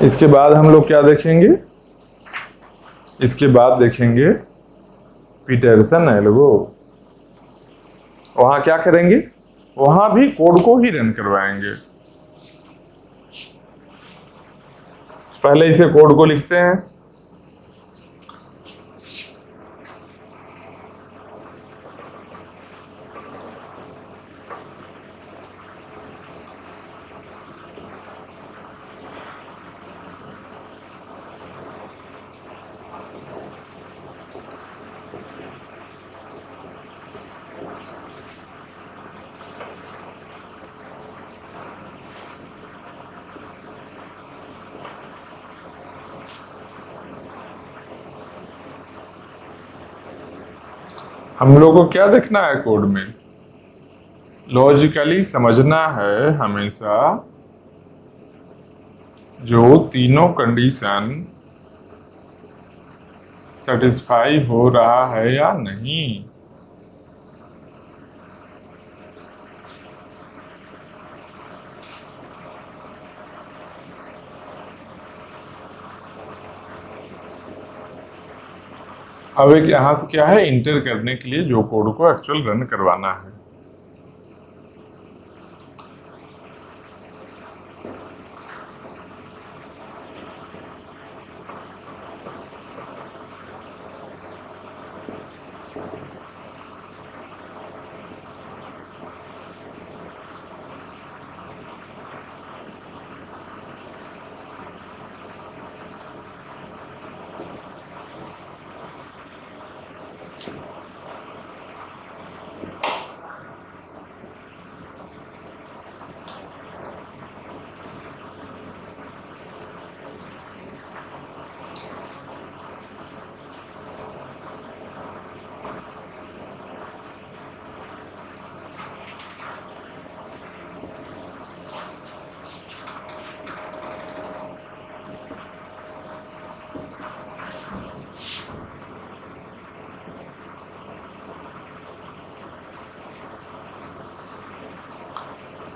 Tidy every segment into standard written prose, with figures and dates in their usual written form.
इसके बाद हम लोग क्या देखेंगे? इसके बाद देखेंगे पीटरसन एल्गो। वहां क्या करेंगे? वहां भी कोड को ही रन करवाएंगे। पहले इसे कोड को लिखते हैं। हम लोग को क्या देखना है कोड में? लॉजिकली समझना है हमेशा जो तीनों कंडीशन सेटिस्फाई हो रहा है या नहीं। अब एक यहां से क्या है, इंटर करने के लिए जो कोड को एक्चुअल रन करवाना है।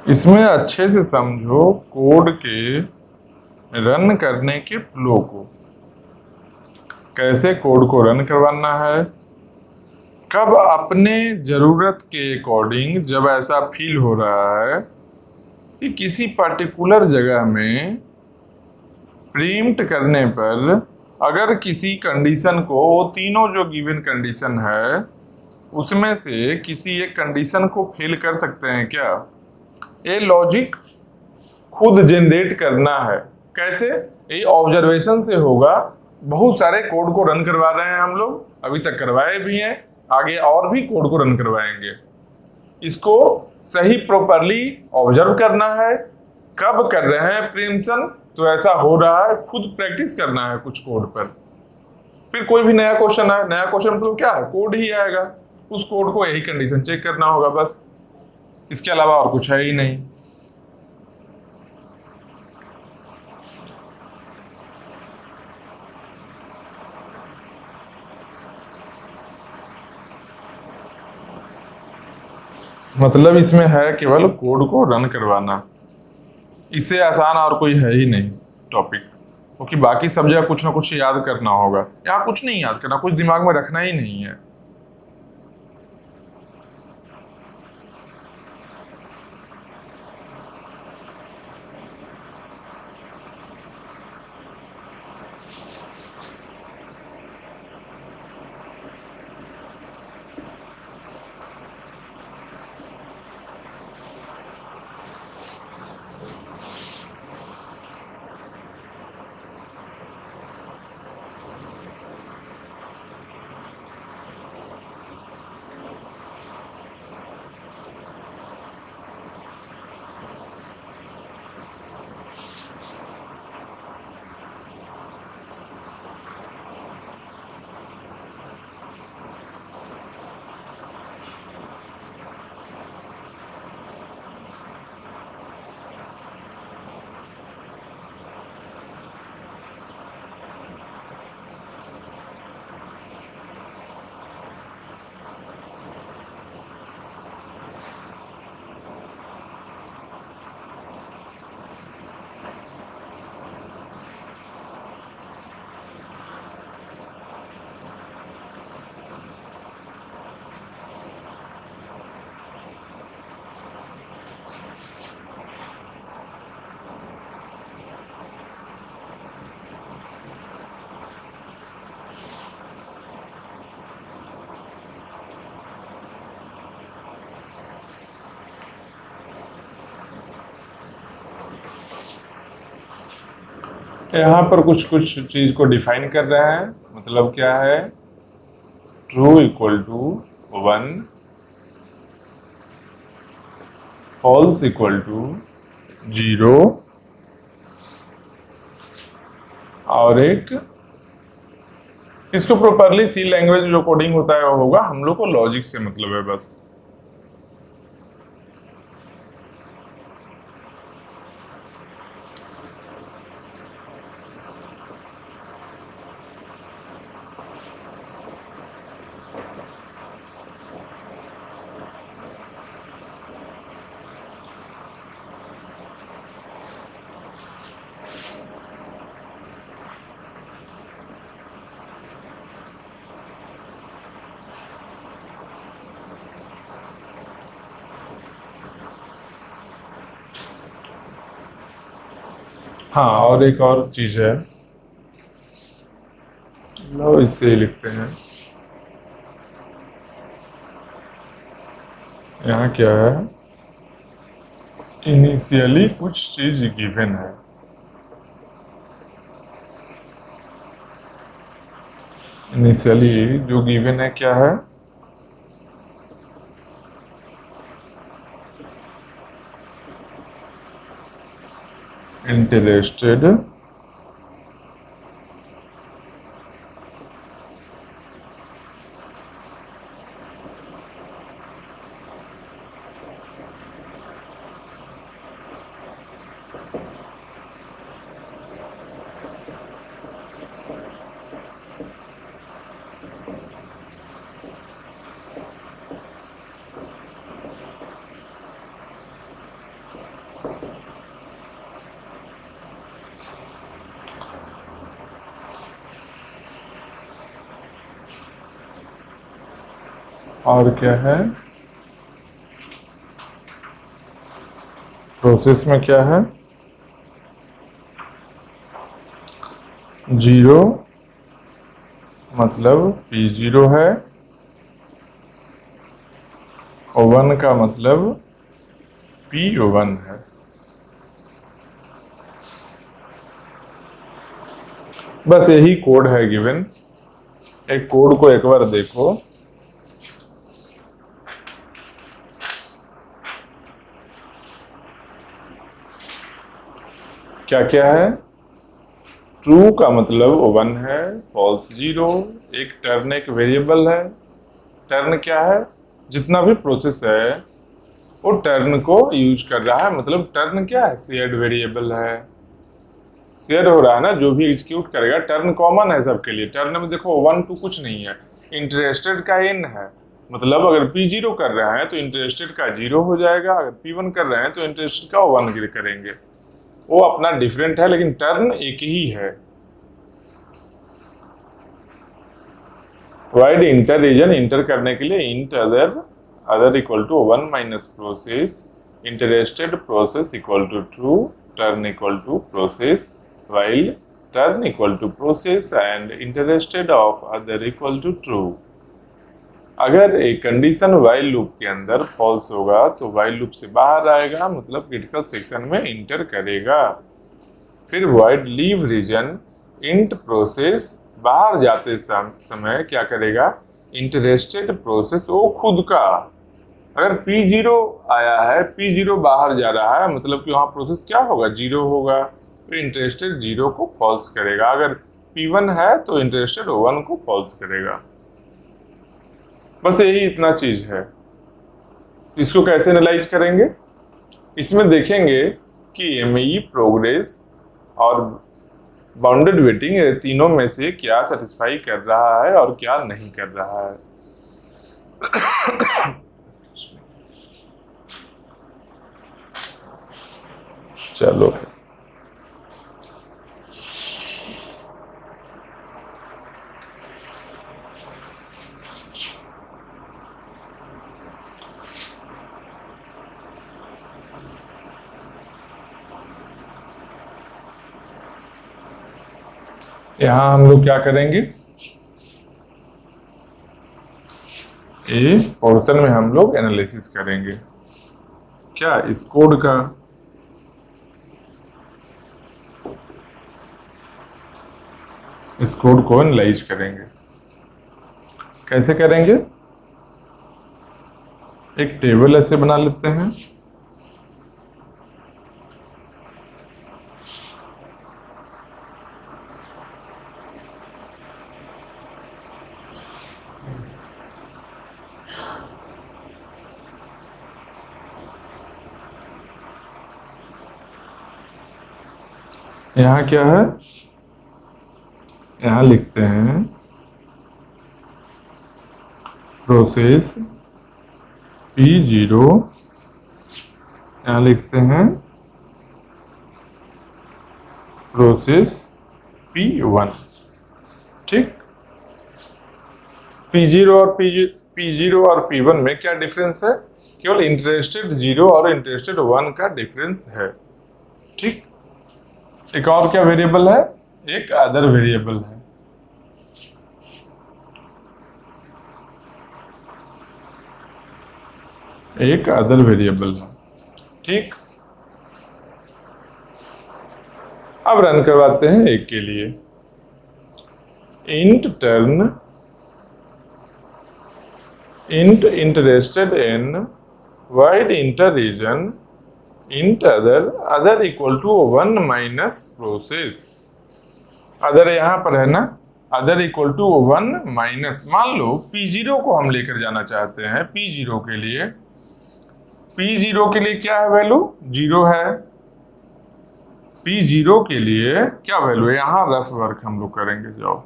इसमें अच्छे से समझो कोड के रन करने के फ्लो को, कैसे कोड को रन करवाना है, कब अपने जरूरत के अकॉर्डिंग जब ऐसा फील हो रहा है कि किसी पर्टिकुलर जगह में प्रिंट करने पर अगर किसी कंडीशन को, वो तीनों जो गिवन कंडीशन है उसमें से किसी एक कंडीशन को फेल कर सकते हैं क्या? ये लॉजिक खुद जनरेट करना है। कैसे? ये ऑब्जर्वेशन से होगा। बहुत सारे कोड को रन करवा रहे हैं हम लोग, अभी तक करवाए भी हैं, आगे और भी कोड को रन करवाएंगे। इसको सही प्रॉपरली ऑब्जर्व करना है, कब कर रहे हैं प्रिम्पशन, तो ऐसा हो रहा है, खुद प्रैक्टिस करना है कुछ कोड पर। फिर कोई भी नया क्वेश्चन है, नया क्वेश्चन मतलब क्या है, कोड ही आएगा, उस कोड को यही कंडीशन चेक करना होगा बस, इसके अलावा और कुछ है ही नहीं। मतलब इसमें है केवल कोड को रन करवाना, इससे आसान और कोई है ही नहीं टॉपिक, क्योंकि बाकी सब जगह कुछ ना कुछ याद करना होगा, यहाँ कुछ नहीं याद करना, कुछ दिमाग में रखना ही नहीं है। यहाँ पर कुछ कुछ चीज को डिफाइन कर रहे हैं। मतलब क्या है, true equal to 1, false equal to 0, और एक इसको प्रॉपरली सी लैंग्वेज जो कोडिंग होता है वो होगा। हम लोग को लॉजिक से मतलब है बस। हाँ, और एक और चीज है, लो इससे ही लिखते हैं। यहाँ क्या है, इनिशियली कुछ चीज गिवन है। इनिशियली जो गिवन है क्या है, इंटरेस्टेड और क्या है, प्रोसेस में क्या है, 0 मतलब P0 है, और 1 का मतलब P1 है। बस यही कोड है गिवन। एक कोड को एक बार देखो। क्या क्या है, ट्रू का मतलब 1 है, फॉल्स 0, एक टर्न एक वेरिएबल है। टर्न क्या है, जितना भी प्रोसेस है वो टर्न को यूज कर रहा है। मतलब टर्न क्या है, शेयर्ड वेरिएबल है, शेयर हो रहा है ना, जो भी एग्जीक्यूट करेगा। टर्न कॉमन है सबके लिए। टर्न में देखो 1 2 कुछ नहीं है, इंटरेस्टेड का n है। मतलब अगर P0 कर रहे हैं तो इंटरेस्टेड का 0 हो जाएगा, अगर P1 कर रहे हैं तो इंटरेस्टेड का 1 करेंगे। वो अपना डिफरेंट है, लेकिन टर्न एक ही है। वाइड इंटर रीजन, इंटर करने के लिए int other equal to 1 minus process, interested process equal to true, turn equal to process, while turn equal to process and interested of other equal to true। अगर एक condition while loop के अंदर false होगा तो while loop से बाहर आएगा, मतलब क्रिटिकल सेक्शन में इंटर करेगा। फिर void leave region, int process बाहर जाते समय क्या करेगा, इंटरेस्टेड प्रोसेस वो खुद का, अगर P0 आया है, P0 बाहर जा रहा है, मतलब कि वहां प्रोसेस क्या होगा, 0 होगा, तो इंटरेस्टेड 0 को फॉल्स करेगा। अगर P1 है तो इंटरेस्टेड 1 को फॉल्स करेगा। बस यही इतना चीज है। इसको कैसे एनालाइज करेंगे, इसमें देखेंगे कि MAE, प्रोग्रेस और बाउंडेड वेटिंग तीनों में से क्या सेटिस्फाई कर रहा है और क्या नहीं कर रहा है। चलो यहां हम लोग क्या करेंगे, ए पोर्शन में हम लोग एनालिसिस करेंगे क्या, इस कोड का। इस कोड को एनालाइज करेंगे। कैसे करेंगे? एक टेबल ऐसे बना लेते हैं। यहाँ क्या है? यहाँ लिखते हैं प्रोसेस P0, यहाँ लिखते हैं प्रोसेस P1। ठीक, P0 और P1 में क्या डिफरेंस है? केवल इंटरेस्टेड 0 और इंटरेस्टेड 1 का डिफरेंस है। ठीक, एक और क्या वेरिएबल है? एक अदर वेरिएबल है। एक अदर वेरिएबल है। ठीक, अब रन करवाते हैं एक के लिए। Int turn int interested in void enter region int other equal to 1 minus process. Other यहां पर है ना, अदर इक्वल टू 1 माइनस। मान लो P0 को हम लेकर जाना चाहते हैं। P0 के लिए क्या है वैल्यू? 0 है। P0 के लिए क्या वैल्यू है? यहां रफ वर्क हम लोग करेंगे। जाओ,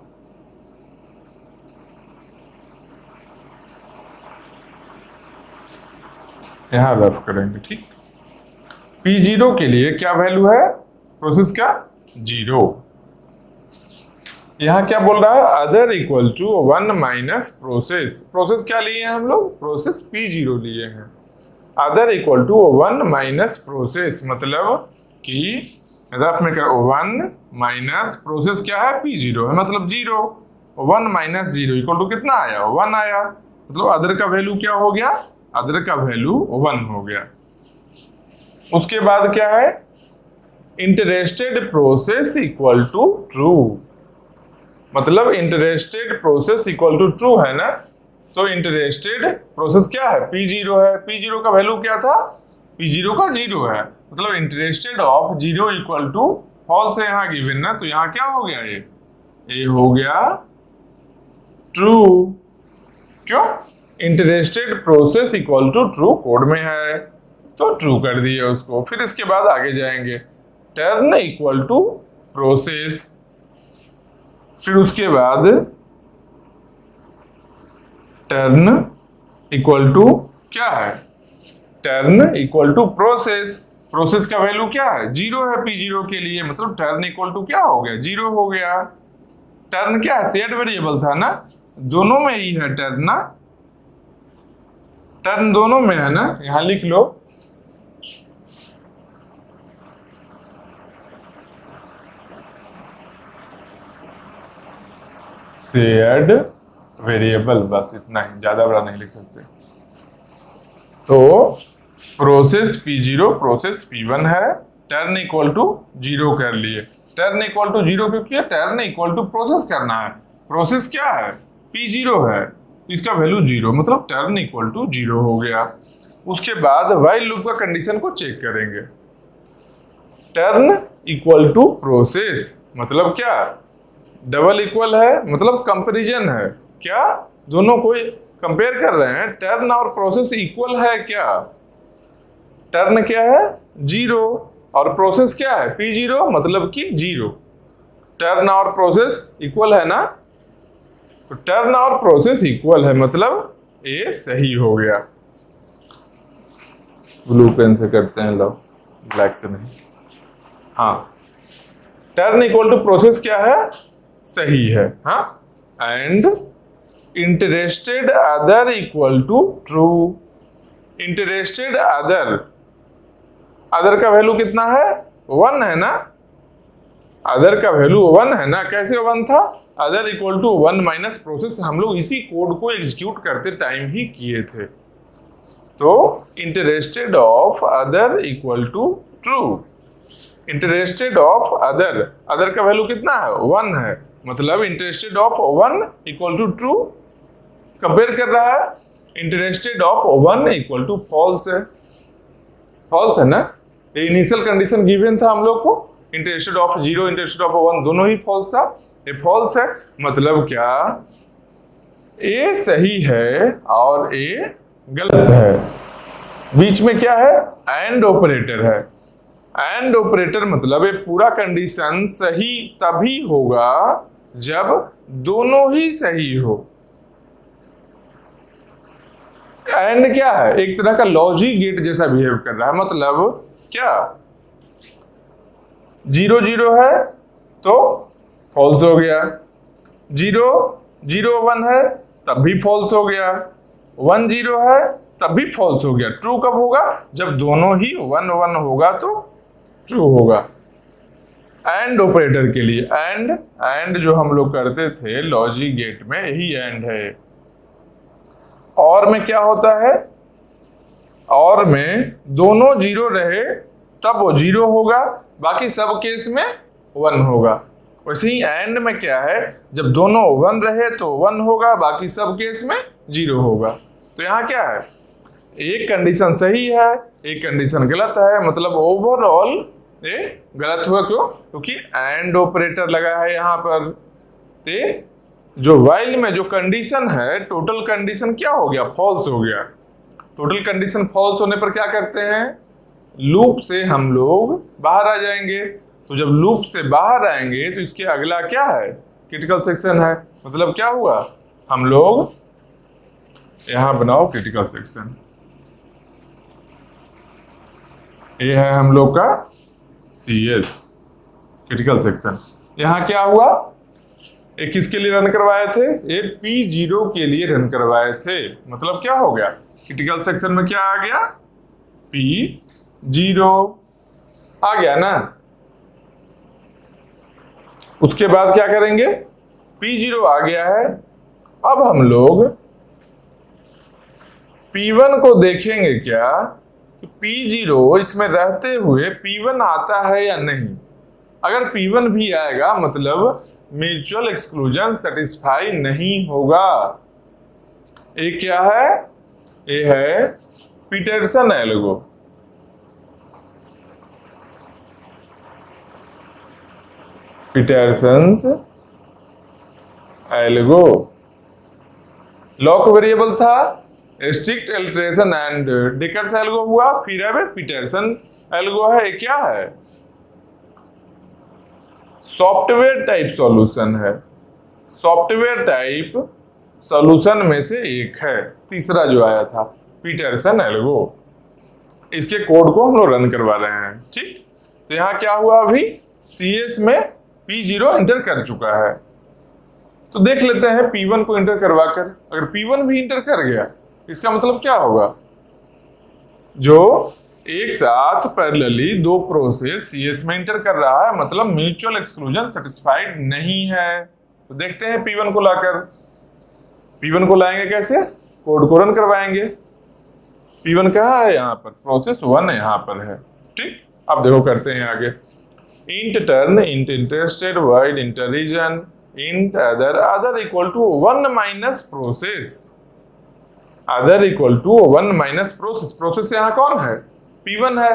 यहां रफ करेंगे। ठीक, P0 के लिए क्या वैल्यू है? प्रोसेस का 0। यहां क्या बोल रहा है? Other equal to 1 minus process. Process क्या लिए हैं हम लोग? प्रोसेस P0 लिए हैं। Other equal to 1 minus process, मतलब कि रफ में 1 माइनस प्रोसेस क्या है? P0 है, मतलब 0। 1 माइनस 0 इक्वल टू कितना आया? 1 आया। मतलब अदर का वैल्यू क्या हो गया? अदर का वैल्यू 1 हो गया। उसके बाद क्या है? Interested process equal to true, मतलब interested process equal to true है ना। तो इंटरेस्टेड प्रोसेस क्या है? P0 है। P0 का वैल्यू क्या था? P0 का 0 है, मतलब interested of 0 equal to false है यहाँ गिवन ना। तो यहाँ क्या हो गया? ये हो गया ट्रू। क्यों? Interested process equal to true code में है, तो ट्रू कर दिए उसको। फिर इसके बाद आगे जाएंगे, टर्न इक्वल टू प्रोसेस। फिर उसके बाद टर्न इक्वल टू क्या है? Turn equal to process. Process का वैल्यू क्या है? 0 है P0 के लिए, मतलब टर्न इक्वल टू क्या हो गया? 0 हो गया। टर्न क्या है? सेट वेरिएबल था ना, दोनों में ही है टर्न ना। टर्न दोनों में है ना, यहां लिख लो। शेयर्ड वेरिएबल, बस इतना ही, ज्यादा बड़ा नहीं लिख सकते। तो प्रोसेस P0 प्रोसेस P1 है। टर्न इक्वल टू 0 कर लिए। टर्न इक्वल टू 0 क्यों किया? टर्न इक्वल टू प्रोसेस करना है। प्रोसेस क्या है? P0 है, इसका वैल्यू 0, मतलब टर्न इक्वल टू 0 हो गया। उसके बाद व्हाइल लूप का कंडीशन को चेक करेंगे। टर्न इक्वल टू प्रोसेस मतलब क्या? डबल इक्वल है, मतलब कंपैरिजन है। क्या? दोनों को कंपेयर कर रहे हैं। टर्न और प्रोसेस इक्वल है क्या? टर्न क्या है? 0 और प्रोसेस क्या है? P0, मतलब कि 0। टर्न और प्रोसेस इक्वल है ना, तो टर्न और प्रोसेस इक्वल है, मतलब ये सही हो गया। ब्लू पेन से करते हैं, लो ब्लैक से नहीं। हाँ, टर्न इक्वल टू प्रोसेस क्या है? सही है। हाँ, and interested other equal to true. Interested other, other का वैल्यू कितना है? 1 है ना। अदर का वैल्यू 1 है ना। कैसे 1 था? Other equal to 1 minus process. हम लोग इसी कोड को एग्जीक्यूट करते टाइम ही किए थे। तो interested of other equal to true. Interested of other, other का वैल्यू कितना है? 1 है। मतलब interested of one equal to true, compare कर रहा है, interested of one equal to false है, फॉल्स है ना, ये इनिशियल कंडीशन गिवन था हम लोग को, interested of zero interested of one दोनों ही फॉल्स था, ये फॉल्स है, मतलब क्या ए सही है और ए गलत है, बीच में क्या है एंड ऑपरेटर है, एंड ऑपरेटर मतलब ये पूरा कंडीशन सही तभी होगा जब दोनों ही सही हो। एंड क्या है, एक तरह का लॉजिक गेट जैसा बिहेव कर रहा है, मतलब क्या जीरो जीरो है तो फॉल्स हो गया, जीरो जीरो वन है तब भी फॉल्स हो गया, वन जीरो है तब भी फॉल्स हो गया। ट्रू कब होगा, जब दोनों ही वन वन होगा तो ट्रू होगा। एंड ऑपरेटर के लिए एंड जो हम लोग करते थे लॉजिक गेट में, यही एंड है। और में क्या होता है, और में दोनों जीरो रहे तब वो जीरो होगा, बाकी सब केस में वन होगा। वैसे ही एंड में क्या है, जब दोनों वन रहे तो वन होगा, बाकी सब केस में जीरो होगा। तो यहाँ क्या है, एक कंडीशन सही है एक कंडीशन गलत है, मतलब ओवरऑल ये गलत हुआ। क्यों, क्योंकि एंड ऑपरेटर लगा है यहाँ पर। ते जो वाइल में जो कंडीशन है, टोटल कंडीशन क्या हो गया, फॉल्स हो गया। टोटल कंडीशन फॉल्स होने पर क्या करते हैं, लूप से हम लोग बाहर आ जाएंगे। तो जब लूप से बाहर आएंगे तो इसके अगला क्या है, क्रिटिकल सेक्शन है। मतलब क्या हुआ, हम लोग यहां बनाओ क्रिटिकल सेक्शन, ये है हम लोग का CS क्रिटिकल सेक्शन। यहां क्या हुआ, ये किसके लिए रन करवाए थे, ये P0 के लिए रन करवाए थे। मतलब क्या हो गया, क्रिटिकल सेक्शन में क्या आ गया, P0 आ गया ना। उसके बाद क्या करेंगे, P0 आ गया है, अब हम लोग P1 को देखेंगे क्या, P0 इसमें रहते हुए P1 आता है या नहीं। अगर P1 भी आएगा मतलब म्यूचुअल एक्सक्लूजन सेटिस्फाई नहीं होगा। ये क्या है, ये है Peterson algo. Peterson's algo lock variable था, strict iteration and Dekker's algo हुआ, फिर अब पीटरसन एल्गो है। क्या है, सॉफ्टवेयर टाइप सॉल्यूशन है, सॉफ्टवेयर टाइप सॉल्यूशन में से एक है, तीसरा जो आया था पीटरसन एल्गो। इसके कोड को हम लोग रन करवा रहे हैं। ठीक, तो यहाँ क्या हुआ, अभी CS में P0 इंटर कर चुका है। तो देख लेते हैं P1 को इंटर करवा कर, अगर P1 भी इंटर कर गया इसका मतलब क्या होगा, जो एक साथ पैरेलली दो प्रोसेस CS में इंटर कर रहा है, मतलब म्यूचुअल एक्सक्लूजन सेटिस्फाइड नहीं है। तो देखते हैं P1 को लाकर, P1 को लाएंगे कैसे, कोड को रन करवाएंगे। P1 कहाँ है, यहाँ पर प्रोसेस 1 यहाँ पर है। ठीक, अब देखो करते हैं आगे, int turn int interested void enter region int other equal to 1 minus process, other equal to 1 minus process. Process यहाँ कौन है, P1 है।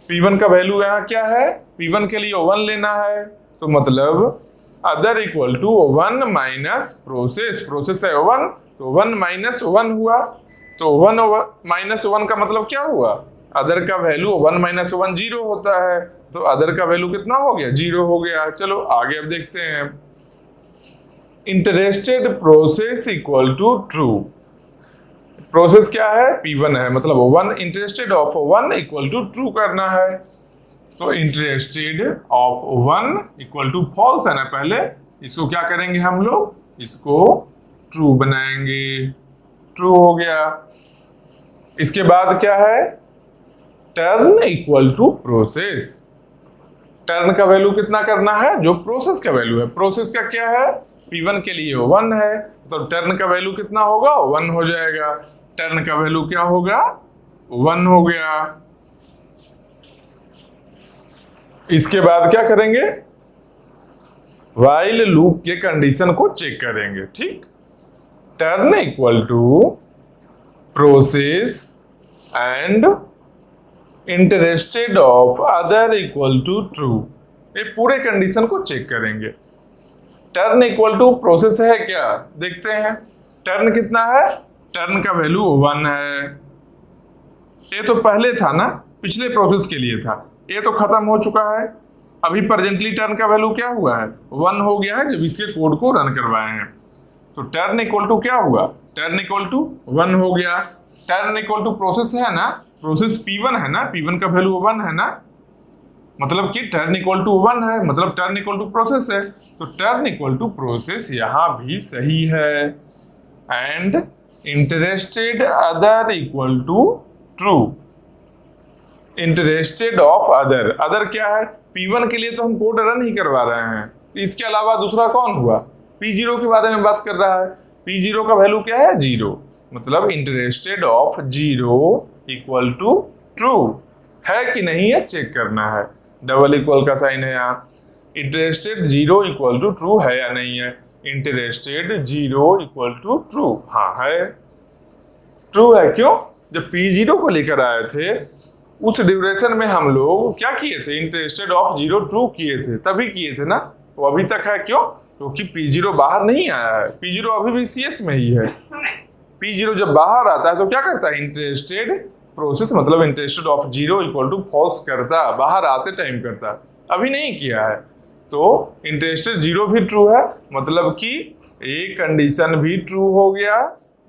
P1 का वैल्यू यहाँ क्या है, P1 के लिए 1 लेना है, तो मतलब other equal to 1 minus process, process है 1 तो 1 माइनस 1 हुआ। तो 1 माइनस 1 का मतलब क्या हुआ, अदर का वैल्यू 1 माइनस 1 0 होता है, तो अदर का वैल्यू कितना हो गया, 0 हो गया। चलो आगे अब देखते हैं, interested process equal to true. Process क्या है, P1 है, मतलब 1 interested of 1 equal to true करना है। तो interested of 1 equal to false है ना, पहले इसको क्या करेंगे हम लोग, इसको ट्रू बनाएंगे, ट्रू हो गया। इसके बाद क्या है, turn equal to process, turn का वैल्यू कितना करना है, जो प्रोसेस का वैल्यू है। प्रोसेस का क्या है, P1 के लिए 1 है, तो टर्न का वैल्यू कितना होगा, 1 हो जाएगा। टर्न का वैल्यू क्या होगा, 1 हो गया। इसके बाद क्या करेंगे, व्हाइल लूप के कंडीशन को चेक करेंगे। ठीक, turn equal to process and interested of other equal to true, ये पूरे कंडीशन को चेक करेंगे। टर्न इक्वल टू प्रोसेस है क्या, देखते हैं। टर्न कितना है, टर्न का वैल्यू 1 है। ये तो पहले था ना, पिछले प्रोसेस के लिए था, ये तो खत्म हो चुका है। अभी प्रेजेंटली टर्न का वैल्यू क्या हुआ है, 1 हो गया है जब इसके कोड को रन करवाए हैं। तो टर्न इक्वल टू क्या हुआ, टर्न इक्वल टू 1 हो गया। टर्न इक्वल टू प्रोसेस है ना, प्रोसेस P1 है ना, P1 का वैल्यू 1 है ना, मतलब कि टर्न इक्वल टू 1 है, मतलब टर्न इक्वल टू प्रोसेस है। तो टर्न इक्वल टू प्रोसेस यहां भी सही है। And interested other equal to true, interested of other, other क्या है, P1 के लिए तो हम कोड रन ही करवा रहे हैं, तो इसके अलावा दूसरा कौन हुआ, P0 के बारे में बात कर रहा है। P0 का वैल्यू क्या है, 0, मतलब interested of 0 equal to true है कि नहीं है चेक करना है। डबल इक्वल का साइन है यहाँ, इंटरेस्टेड 0 इक्वल टू ट्रू है या नहीं है, इंटरेस्टेड 0 इक्वल टू ट्रू, हाँ है, ट्रू है। क्यों, जब P0 को लेकर आए थे उस ड्यूरेशन में हम लोग क्या किए थे, इंटरेस्टेड ऑफ 0 ट्रू किए थे, तभी किए थे ना, वो अभी तक है। क्यों, क्योंकि P0 बाहर नहीं आया है, P0 अभी भी CS में ही है। P0 जब बाहर आता है तो क्या करता है, इंटरेस्टेड प्रोसेस मतलब interested of 0 equal to false करता, बाहर आते टाइम करता, अभी नहीं किया है। तो इंटरेस्टेड 0 भी ट्रू है, मतलब कि एक कंडीशन भी ट्रू हो गया,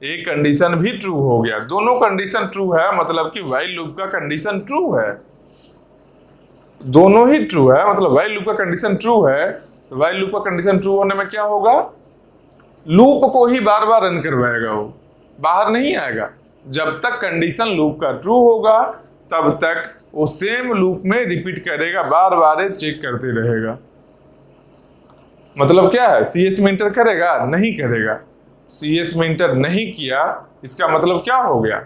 एक कंडीशन भी ट्रू हो गया, दोनों कंडीशन ट्रू है, मतलब कि व्हाइल लूप का कंडीशन ट्रू है, दोनों ही ट्रू है, मतलब व्हाइल लूप का कंडीशन ट्रू है। तो व्हाइल लूप का कंडीशन ट्रू होने में क्या होगा, लूप को ही बार बार रन करवाएगा, वो बाहर नहीं आएगा। जब तक कंडीशन लूप का ट्रू होगा तब तक वो सेम लूप में रिपीट करेगा, बार बार चेक करते रहेगा। मतलब क्या है, CS में इंटर करेगा, नहीं करेगा, CS में इंटर नहीं किया, इसका मतलब क्या हो गया,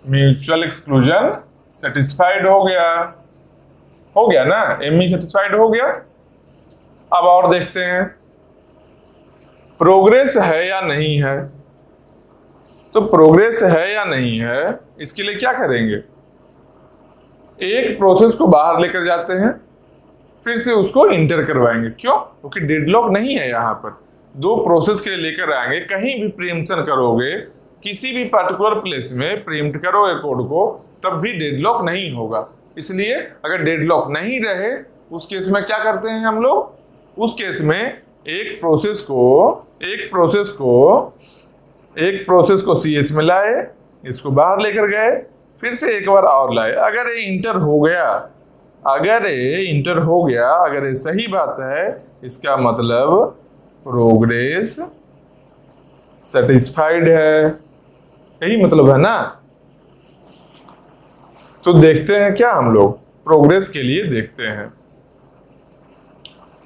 म्यूचुअल एक्सक्लूजन सेटिस्फाइड हो गया ना, ME सेटिस्फाइड हो गया। अब और देखते हैं प्रोग्रेस है या नहीं है। तो प्रोग्रेस है या नहीं है, इसके लिए क्या करेंगे, एक प्रोसेस को बाहर लेकर जाते हैं, फिर से उसको इंटर करवाएंगे। क्यों, क्योंकि डेडलॉक नहीं है, यहाँ पर दो प्रोसेस के लिए लेकर आएंगे, कहीं भी प्रीएम्पशन करोगे, किसी भी पर्टिकुलर प्लेस में प्रीएम्प्ट करोगे कोड को, तब भी डेडलॉक नहीं होगा। इसलिए अगर डेडलॉक नहीं रहे उस केस में क्या करते हैं हम लोग, उस केस में एक प्रोसेस को CS में लाए, इसको बाहर लेकर गए, फिर से एक बार और लाए। अगर ये इंटर हो गया, अगर ये सही बात है, इसका मतलब प्रोग्रेस सेटिस्फाइड है, यही मतलब है ना। तो देखते हैं क्या हम लोग, प्रोग्रेस के लिए देखते हैं।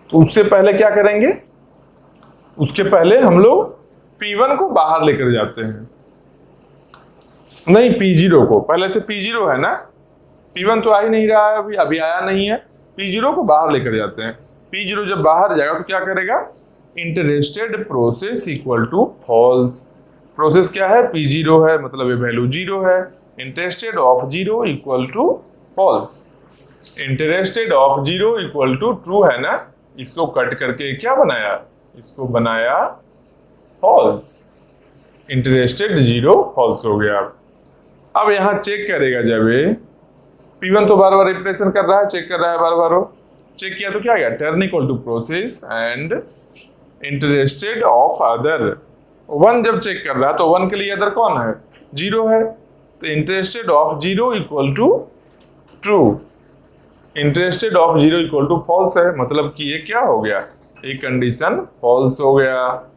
तो उससे पहले क्या करेंगे, उसके पहले हम लोग P1 को बाहर लेकर जाते हैं, नहीं P0 को, पहले से P0 है ना, P1 तो आ ही नहीं रहा है, अभी आया नहीं है, P0 को बाहर लेकर जाते हैं। P0 जब बाहर जाएगा तो क्या करेगा, interested process equal to false. Process क्या है, P0 है, मतलब ये वैल्यू 0 है, interested of 0 equal to false, interested of 0 equal to true है ना, इसको कट करके क्या बनाया, इसको बनाया फॉल्स, इंटरेस्टेड 0 फॉल्स हो गया। अब यहां चेक करेगा, जब P1 तो बार बार रिप्लेसन कर रहा है, चेक कर रहा है बार बार, चेक किया तो क्या गया, turn equal to process and interested of other. 1 जब चेक कर रहा है तो 1 के लिए अदर कौन है, 0 है, तो interested of 0 equal to true, interested of 0 equal to false है, मतलब कि ये क्या हो गया, एक कंडीशन फॉल्स हो गया,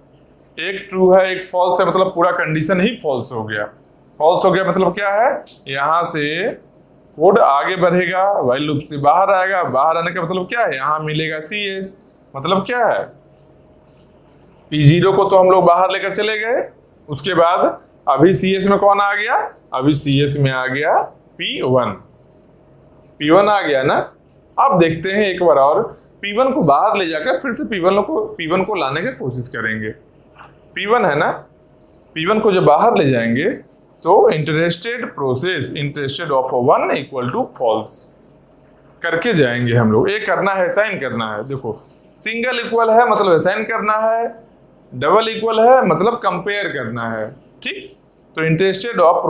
एक ट्रू है एक फॉल्स है, मतलब पूरा कंडीशन ही फॉल्स हो गया। फॉल्स हो गया मतलब क्या है, यहां से कोड आगे बढ़ेगा, व्हाइल लूप से बाहर आएगा, बाहर आने का मतलब क्या है, यहां मिलेगा CS, मतलब क्या है, P0 को तो हम लोग बाहर लेकर चले गए, उसके बाद अभी CS में कौन आ गया, अभी CS में आ गया P1 आ गया ना। अब देखते हैं एक बार और P1 को बाहर ले जाकर फिर से P1 को लाने की कोशिश करेंगे। P1 है ना, P1 को जब बाहर ले जाएंगे तो interested of 1 equal to false करके जाएंगे हम लोग। ये करना है, असाइन करना है। देखो सिंगल इक्वल है मतलब असाइन करना है, डबल इक्वल है मतलब कंपेयर करना है। ठीक, तो interested of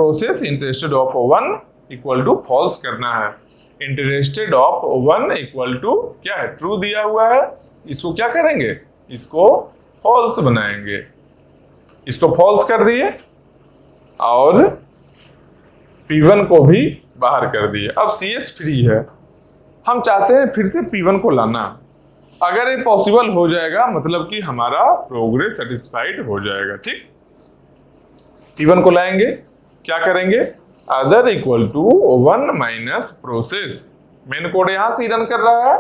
1 equal to false करना है। इंटरेस्टेड ऑफ 1 इक्वल टू क्या है, ट्रू दिया हुआ है। इसको क्या करेंगे, इसको फॉल्स बनाएंगे। इसको फॉल्स कर दिए और P1 को भी बाहर कर दिए। अब CS फ्री है, हम चाहते हैं फिर से P1 को लाना। अगर ये पॉसिबल हो जाएगा मतलब कि हमारा प्रोग्रेस सेटिस्फाइड हो जाएगा। ठीक, P1 को लाएंगे, क्या करेंगे, other equal to 1 minus process. Main code यहां से रन कर रहा है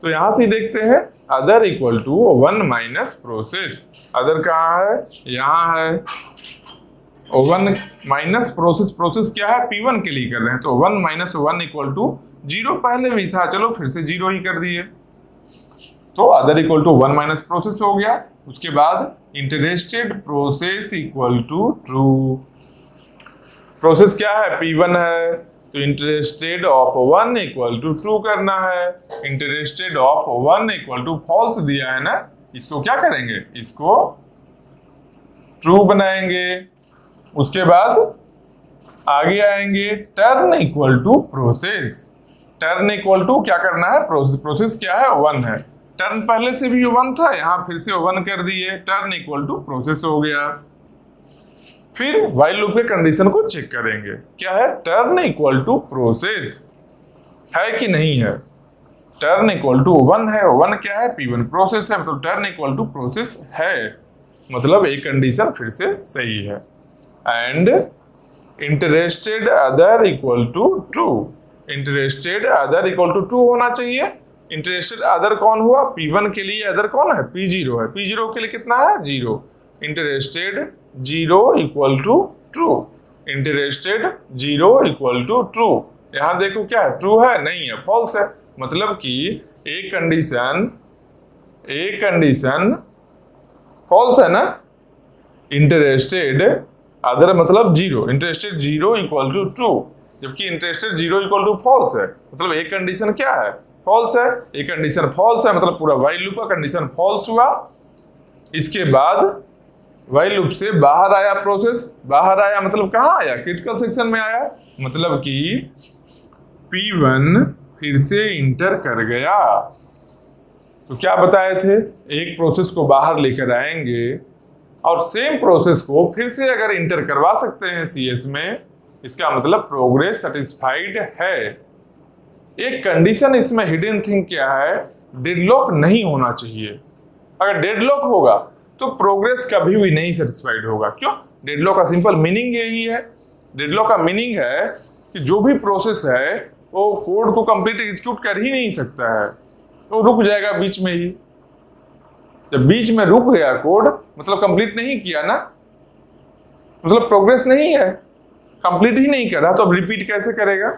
तो यहां से देखते हैं, other equal to 1 minus process. Other कहाँ है, यहाँ है। 1 माइनस प्रोसेस, प्रोसेस क्या है, P1 के लिए कर रहे हैं तो 1 माइनस 1 इक्वल टू 0 पहले भी था, चलो फिर से 0 ही कर दिए। तो other equal to 1 minus process हो गया। उसके बाद interested process equal to true. Process क्या है, P1 है, तो interested of 1 equal to true करना है। Interested of 1 equal to false दिया है ना, इसको क्या करेंगे, इसको ट्रू बनाएंगे। उसके बाद आगे आएंगे, turn equal to process. Turn equal to क्या करना है, प्रोसेस। प्रोसेस क्या है, 1 है। टर्न पहले से भी 1 था, यहां फिर से 1 कर दिए। टर्न इक्वल टू प्रोसेस हो गया। फिर व्हाइल लूप के कंडीशन को चेक करेंगे, क्या है, टर्न इक्वल टू प्रोसेस है कि नहीं है। टर्न इक्वल टू 1 है, 1 क्या है, P1 प्रोसेस है, मतलब टर्न इक्वल टू प्रोसेस है, मतलब एक कंडीशन फिर से सही है। And interested other equal to true. Interested other equal to true होना चाहिए। इंटरेस्टेड अदर कौन हुआ, P1 के लिए अदर कौन है, P0 है। P0 के लिए कितना है, 0। Interested 0 equal to true. Interested 0 equal to true. यहां देखो क्या है, ट्रू है, नहीं है, फॉल्स है। मतलब कि एक कंडीशन फॉल्स है ना। इंटरेस्टेड अदर मतलब 0, इंटरेस्टेड 0 इक्वल टू ट्रू, जबकि इंटरेस्टेड 0 इक्वल टू फॉल्स है, मतलब एक कंडीशन क्या है, फॉल्स है। एक कंडीशन फॉल्स है मतलब पूरा व्हाइल लूप का कंडीशन फॉल्स हुआ। इसके बाद व्हाइल लूप से बाहर आया प्रोसेस। बाहर आया मतलब कहाँ आया, क्रिटिकल सेक्शन में आया, मतलब कि P1 फिर से इंटर कर गया। तो क्या बताए थे, एक प्रोसेस को बाहर लेकर आएंगे और सेम प्रोसेस को फिर से अगर इंटर करवा सकते हैं CS में, इसका मतलब प्रोग्रेस सेटिस्फाइड है। एक कंडीशन इसमें हिडन थिंग क्या है, डेडलॉक नहीं होना चाहिए। अगर डेडलॉक होगा तो प्रोग्रेस कभी भी नहीं सेटिस्फाइड होगा। क्यों, डेडलॉक का सिंपल मीनिंग यही है। डेडलॉक का मीनिंग है कि जो भी प्रोसेस है वो कोड को कंप्लीट एग्जीक्यूट कर ही नहीं सकता है, तो रुक जाएगा बीच में ही। जब बीच में रुक गया कोड मतलब कंप्लीट नहीं किया ना, मतलब प्रोग्रेस नहीं है, कंप्लीट ही नहीं करा, तो अब रिपीट कैसे करेगा,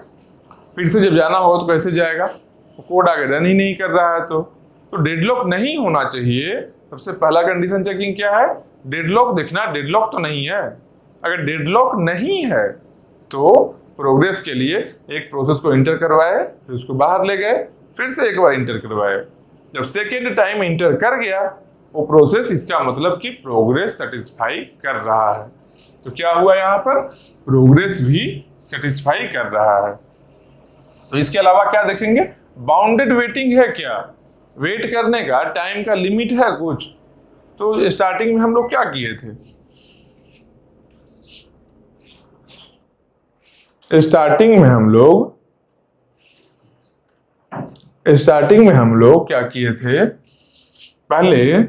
फिर से जब जाना हो तो कैसे जाएगा, तो कोड आगे रन ही नहीं कर रहा है। तो डेडलॉक नहीं होना चाहिए। सबसे पहला कंडीशन चेकिंग क्या है, डेडलॉक देखना, डेडलॉक तो नहीं है। अगर डेडलॉक नहीं है तो प्रोग्रेस के लिए एक प्रोसेस को इंटर करवाए, फिर उसको बाहर ले गए, फिर से एक बार इंटर करवाए। जब सेकेंड टाइम इंटर कर गया वो प्रोसेस, इसका मतलब कि प्रोग्रेस सेटिस्फाई कर रहा है। तो क्या हुआ, यहाँ पर प्रोग्रेस भी सेटिस्फाई कर रहा है। तो इसके अलावा क्या देखेंगे, बाउंडेड वेटिंग है क्या, वेट करने का टाइम का लिमिट है कुछ। तो स्टार्टिंग में हम लोग क्या किए थे, स्टार्टिंग में हम लोग क्या किए थे, पहले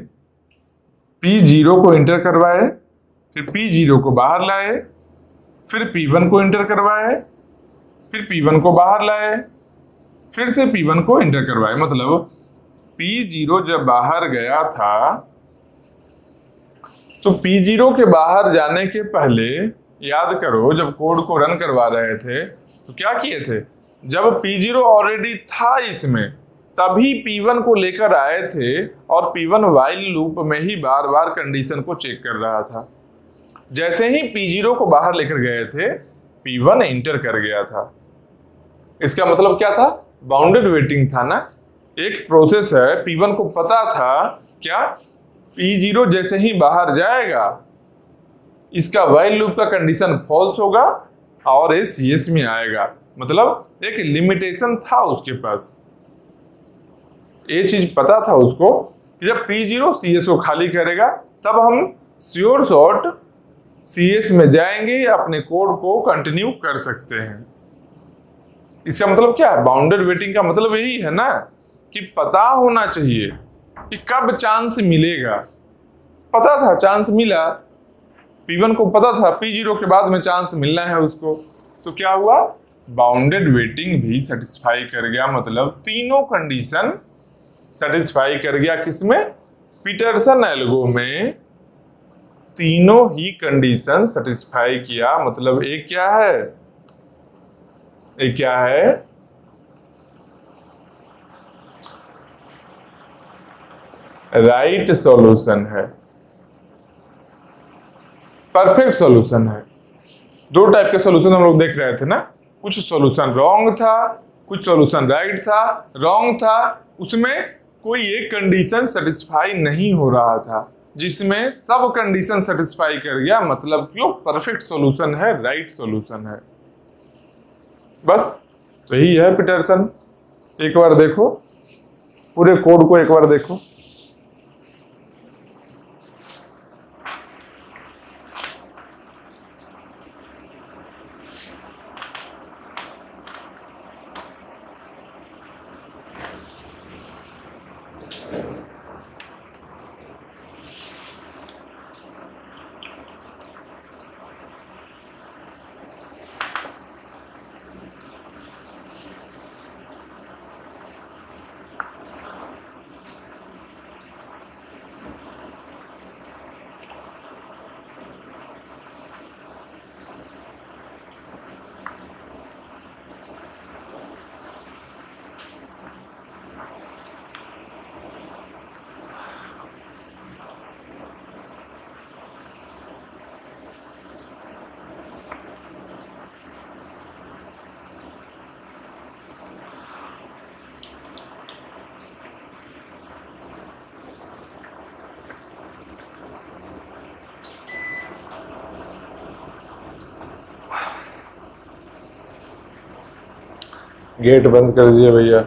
P0 को इंटर करवाए, फिर P0 को बाहर लाए, फिर P1 को इंटर करवाए, फिर P1 को बाहर लाए, फिर से P1 को इंटर करवाए। मतलब P0 जब बाहर गया था तो P0 के बाहर जाने के पहले याद करो, जब कोड को रन करवा रहे थे तो क्या किए थे, जब P0 ऑलरेडी था इसमें तभी P1 को लेकर आए थे और P1 वाइल लूप में ही बार बार कंडीशन को चेक कर रहा था। जैसे ही P0 को बाहर लेकर गए थे, P1 इंटर कर गया था। इसका मतलब क्या था? बाउंडेड वेटिंग था ना। एक प्रोसेस है, P1 को पता था क्या P0 जैसे ही बाहर जाएगा इसका वाइल लूप का कंडीशन फॉल्स होगा और ये CS में आएगा। मतलब एक लिमिटेशन था उसके पास, ये चीज पता था उसको कि जब P0 CS को खाली करेगा तब हम श्योर शॉट CS में जाएंगे, अपने कोड को कंटिन्यू कर सकते हैं। इसका मतलब क्या है? बाउंडेड वेटिंग का मतलब यही है ना कि पता होना चाहिए कि कब चांस मिलेगा। पता था, चांस मिला, P1 को पता था P0 के बाद में चांस मिलना है उसको, तो क्या हुआ? बाउंडेड वेटिंग भी सेटिस्फाई कर गया। मतलब तीनों कंडीशन सेटिस्फाई कर गया। किसमें? पीटरसन एल्गो में तीनों ही कंडीशन सेटिस्फाई किया। मतलब एक क्या है? एक क्या है? राइट सॉल्यूशन है, परफेक्ट सॉल्यूशन है। दो टाइप के सॉल्यूशन हम लोग देख रहे थे ना, कुछ सॉल्यूशन रॉन्ग था, कुछ सॉल्यूशन राइट था। रॉन्ग था उसमें कोई एक कंडीशन सेटिस्फाई नहीं हो रहा था, जिसमें सब कंडीशन सेटिस्फाई कर गया। मतलब क्यों? परफेक्ट सॉल्यूशन है, राइट सॉल्यूशन है। बस तो यही है पीटरसन। एक बार देखो, पूरे कोड को एक बार देखो। गेट बंद कर दीजिए भैया।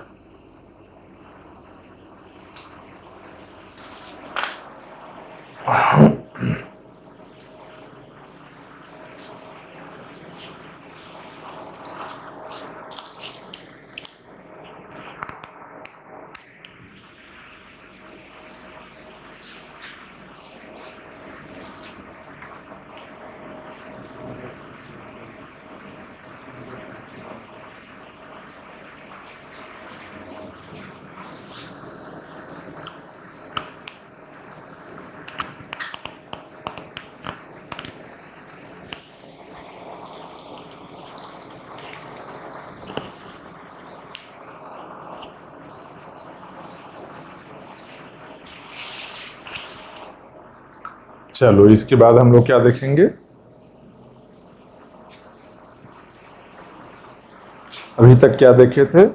चलो इसके बाद हम लोग क्या देखेंगे? अभी तक क्या देखे थे?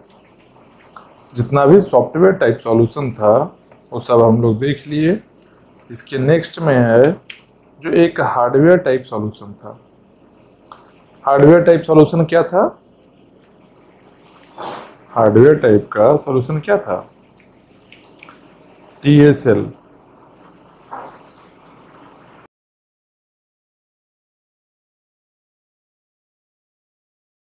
जितना भी सॉफ्टवेयर टाइप सॉल्यूशन था वो सब हम लोग देख लिए। इसके नेक्स्ट में है जो एक हार्डवेयर टाइप सॉल्यूशन था। हार्डवेयर टाइप सॉल्यूशन क्या था? हार्डवेयर टाइप का सॉल्यूशन क्या था? TSL